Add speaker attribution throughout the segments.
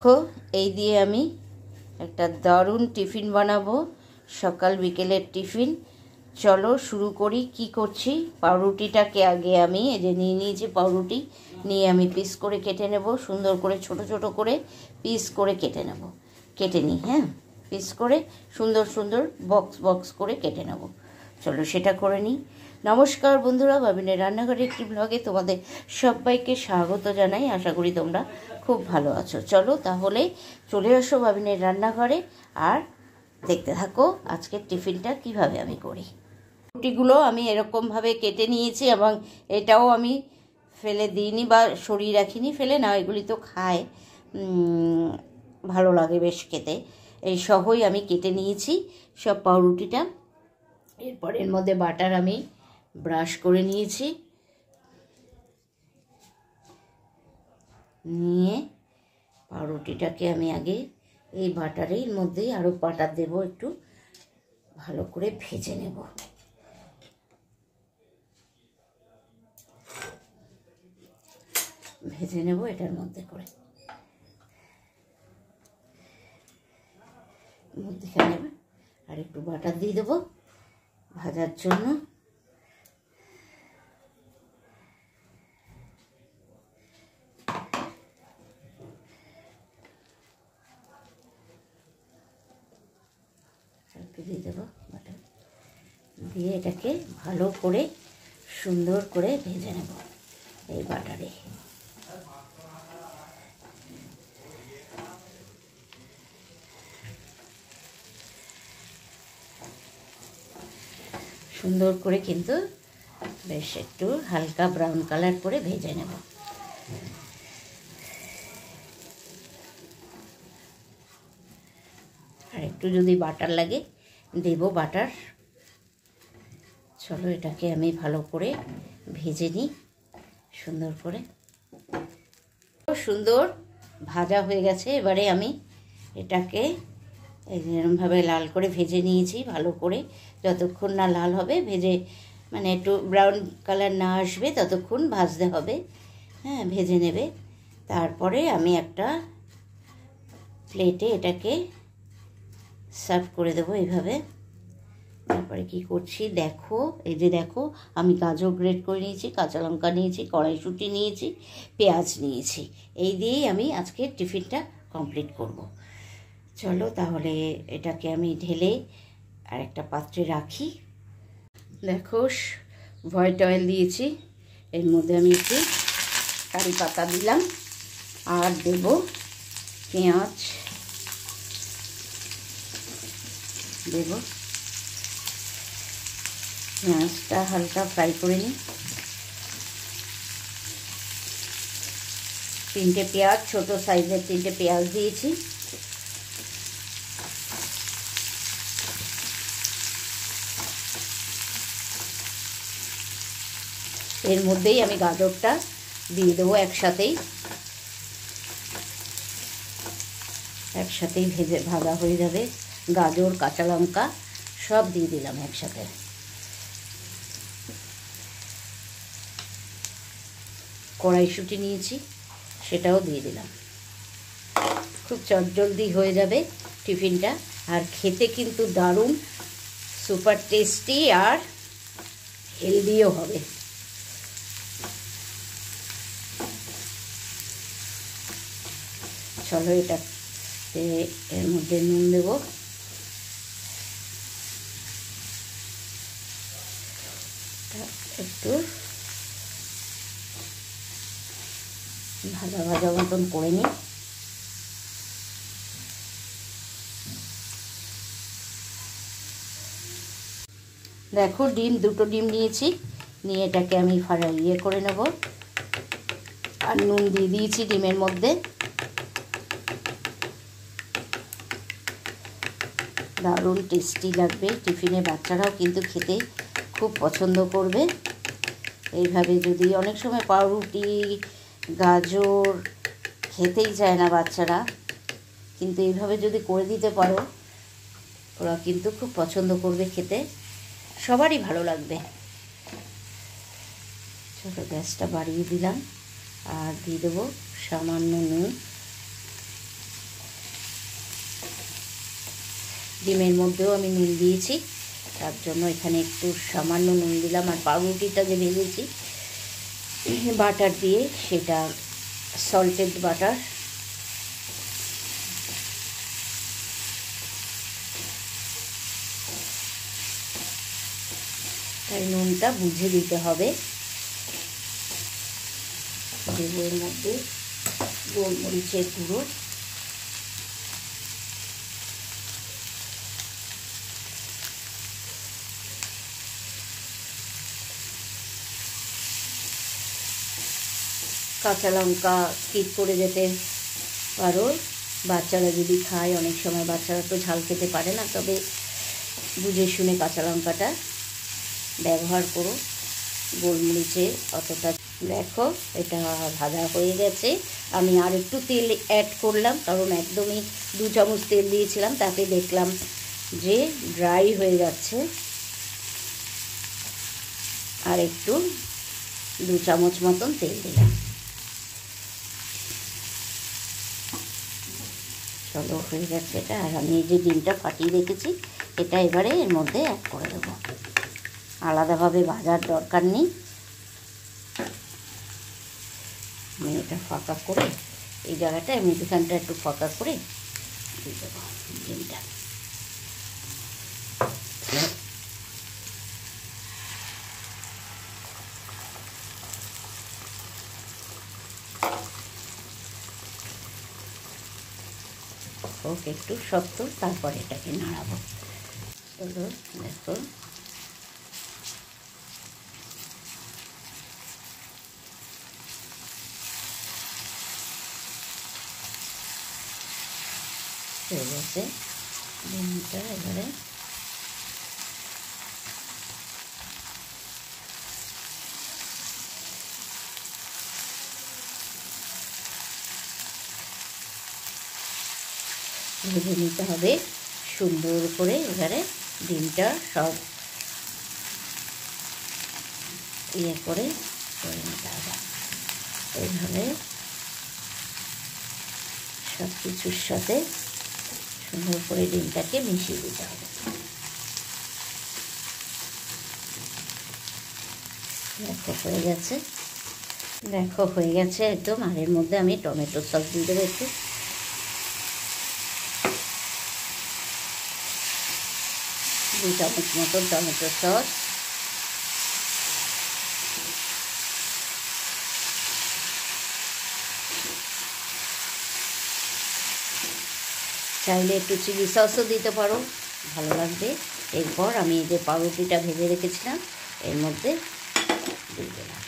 Speaker 1: দেখো, এই দিয়ে আমি একটা দারুণ টিফিন বানাবো, সকাল বিকেলের টিফিন। চলো শুরু করি। কি করছি, পাউরুটিটাকে আগে আমি এই যে নিয়ে নিয়েছি। পাউরুটি নিয়ে আমি পিস করে কেটে নেব, সুন্দর করে ছোট ছোট করে পিস করে কেটে নিই। হ্যাঁ, পিস করে সুন্দর সুন্দর বক্স বক্স করে কেটে নেব। চলো সেটা করে নিই। নমস্কার বন্ধুরা, বাবিনের রান্নাঘরে একটি ব্লগে তোমাদের সবাইকে স্বাগত জানাই। আশা করি তোমরা খুব ভালো আছো। চলো তাহলে চলে আসো বাবিনের রান্নাঘরে আর দেখতে থাকো আজকের টিফিনটা কিভাবে আমি করি। রুটিগুলো আমি এরকমভাবে কেটে নিয়েছি এবং এটাও আমি ফেলে দিইনি বা সরিয়ে রাখিনি। ফেলে না, এগুলি তো খায়, ভালো লাগে বেশ খেতে। এই সবই আমি কেটে নিয়েছি সব পাউরুটিটা। এরপর এর মধ্যে বাটার আমি ব্রাশ করে নিয়েছি, নিয়ে পাউরুটিটাকে আমি আগে এই বাটারের মধ্যেই আরও বাটার দেব, একটু ভালো করে ভেজে নেব। এটার মধ্যে করে মধ্যেখানে আর একটু বাটার দিয়ে দেবো ভাজার জন্য। দিয়ে দেবো বাটার দিয়ে এটাকে ভালো করে সুন্দর করে ভেজে নেব এই বাটারে। সুন্দর করে কিন্তু বেশ একটু হালকা ব্রাউন কালার করে ভেজে নেব। আর একটু যদি বাটার লাগে দেব বাটার। চলো এটাকে আমি ভালো করে ভেজে নিই সুন্দর করে। সুন্দর ভাজা হয়ে গেছে। এবারে আমি এটাকে এরকমভাবে লাল করে ভেজে নিয়েছি ভালো করে। যতক্ষণ না লাল হবে ভেজে, মানে একটু ব্রাউন কালার না আসবে ততক্ষণ ভাজতে হবে। হ্যাঁ, ভেজে নেবে। তারপরে আমি একটা প্লেটে এটাকে সার্ভ করে দেবো এইভাবে। তারপরে কি করছি দেখো, এই যে দেখো, আমি গাজর গ্রেট করে নিয়েছি, কাঁচা লঙ্কা নিয়েছি, কড়াইশুঁটি নিয়েছি, পেঁয়াজ নিয়েছি। এই দিয়েই আমি আজকে টিফিনটা কমপ্লিট করব। চলো তাহলে এটাকে আমি ঢেলে আর একটা পাত্রে রাখি। দেখো, হোয়াইট অয়েল দিয়েছি, এর মধ্যে আমি একটু কারি পাতা দিলাম আর দেব পেঁয়াজ দেব। পেঁয়াজটা হালকা ফ্রাই করে নিই। 3টে পেঁয়াজ, ছোট সাইজের 3টে পেঁয়াজ দিয়েছি। এর মধ্যেই আমি গাজরটা দিয়ে দেবো একসাথেই ভাজা হয়ে যাবে। গাজর, কাঁচা লঙ্কা সব দিয়ে দিলাম একসাথে। কড়াইশুঁটি নিয়েছি, সেটাও দিয়ে দিলাম। খুব চটজলদি হয়ে যাবে টিফিনটা, আর খেতে কিন্তু দারুণ সুপার টেস্টি আর হেলদিও হবে। চলো এটাতে এর মধ্যে নুন দেবো, একটু ভাজা ভাজা মতন করে নিই। দেখো, দুটো ডিম নিয়েছি, নিয়ে এটাকে আমি করে নেব। আর নুন দিয়ে দিয়েছি ডিমের মধ্যে। দারুণ টেস্টি লাগবে টিফিনে, বাচ্চারাও কিন্তু খেতে খুব পছন্দ করবে। এইভাবে যদি, অনেক সময় পাউরুটি, গাজর খেতেই চায় না বাচ্চারা, কিন্তু এইভাবে যদি করে দিতে পারো ওরা কিন্তু খুব পছন্দ করবে খেতে, সবারই ভালো লাগবে। চলো গ্যাসটা বাড়িয়ে দিলাম আর দিয়ে দেবো সামান্য নুন। ডিমের মধ্যেও আমি নুন দিয়েছি, তার জন্য এখানে একটু সামান্য নুন দিলাম। আর পাউরুটিটা যে ভেজেছি বাটার দিয়ে, সেটা সল্টেড বাটার। তাই নুনটা বুঝে দিতে হবে। দেবো এর মধ্যে গোলমরিচের গুঁড়ো, কাঁচা লঙ্কা স্কিপ করে যেতে পারো, বাচ্চারা যদি খায়। অনেক সময় বাচ্চারা তো ঝাল খেতে পারে না, তবে বুঝে শুনে কাঁচা লঙ্কাটা ব্যবহার করো। গোলমরিচে অতটা। দেখো এটা ভাজা হয়ে গেছে। আমি আর একটু তেল অ্যাড করলাম, কারণ একদমই 2 চামচ তেল দিয়েছিলাম, তাতে দেখলাম যে ড্রাই হয়ে যাচ্ছে। আর একটু 2 চামচ মতন তেল দিলাম। চলো হয়ে গেছে এটা। আর আমি এই যে ডিমটা ফাটিয়ে রেখেছি, এটা এবারে এর মধ্যে অ্যাড করে দেবো। আলাদাভাবে ভাজার দরকার নেই। আমি এটা ফাঁকা করে, এই জায়গাটা মধ্যখানটা একটু ফাঁকা করে দিয়ে দেবো ডিমটা। হোক একটু শক্ত, তারপর এটাকে নাড়াবো। চলো দেখো হয়ে গেছে ডিমটা। এবারে ভেজে নিতে হবে সুন্দর করে। এবারে ডিমটা সব করে নিতে হবে। এইভাবে সব কিছুর সাথে সুন্দর করে ডিমটাকে মিশিয়ে দিতে হবে। দেখো হয়ে গেছে, দেখো হয়ে গেছে একদম। আর এর মধ্যে আমি টমেটো সস দিয়ে দেবো একটু। দু চামচ মতন টমেটো সস। চাইলে একটু চিলি সসও দিতে পারো, ভালো লাগবে। এরপর আমি এই যে পাউরুটিটা ভেজে রেখেছিলাম এর মধ্যে দিয়ে দিলাম।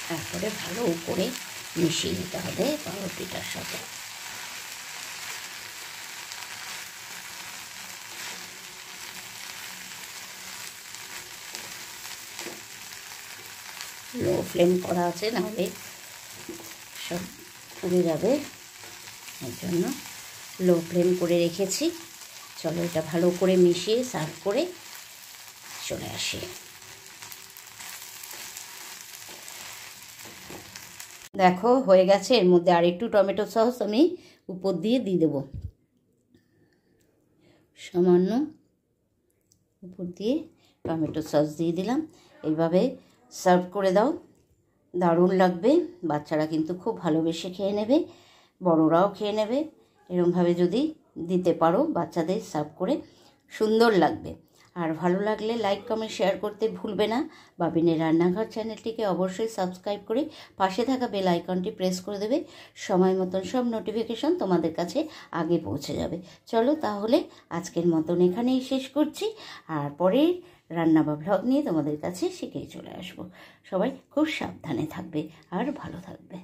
Speaker 1: তারপরে ভালো করে মিশিয়ে নিতে হবে পাউরুটিটার সাথে। লো ফ্লেম করা আছে, নাহলে সব পুড়ে যাবে, এর জন্য লো ফ্লেম করে রেখেছি। চলো এটা ভালো করে মিশিয়ে সার্ভ করে চলে আসি। দেখো হয়ে গেছে। এর মধ্যে আর একটু টমেটো সস আমি উপর দিয়ে দেবো, সামান্য উপর দিয়ে টমেটো সস দিয়ে দিলাম। এইভাবে সার্ভ করে দাও, দারুণ লাগবে। বাচ্চারা কিন্তু খুব ভালোবেসে খেয়ে নেবে, বড়রাও খেয়ে নেবে। এরকমভাবে যদি দিতে পারো বাচ্চাদের সার্ভ করে, সুন্দর লাগবে। আর ভালো লাগলে লাইক কমেন্ট শেয়ার করতে ভুলবে না। বাবিনের রান্নাঘর চ্যানেলটিকে অবশ্যই সাবস্ক্রাইব করে পাশে থাকা বেল আইকনটি প্রেস করে দেবে। সময় মতন সব নোটিফিকেশন তোমাদের কাছে আগে পৌঁছে যাবে। চলো তাহলে আজকের মতন এখানেই শেষ করছি। আর পরের রান্না বা ভ্লগ নিয়ে তোমাদের কাছে শিখেই চলে আসবো। সবাই খুব সাবধানে থাকবে আর ভালো থাকবে।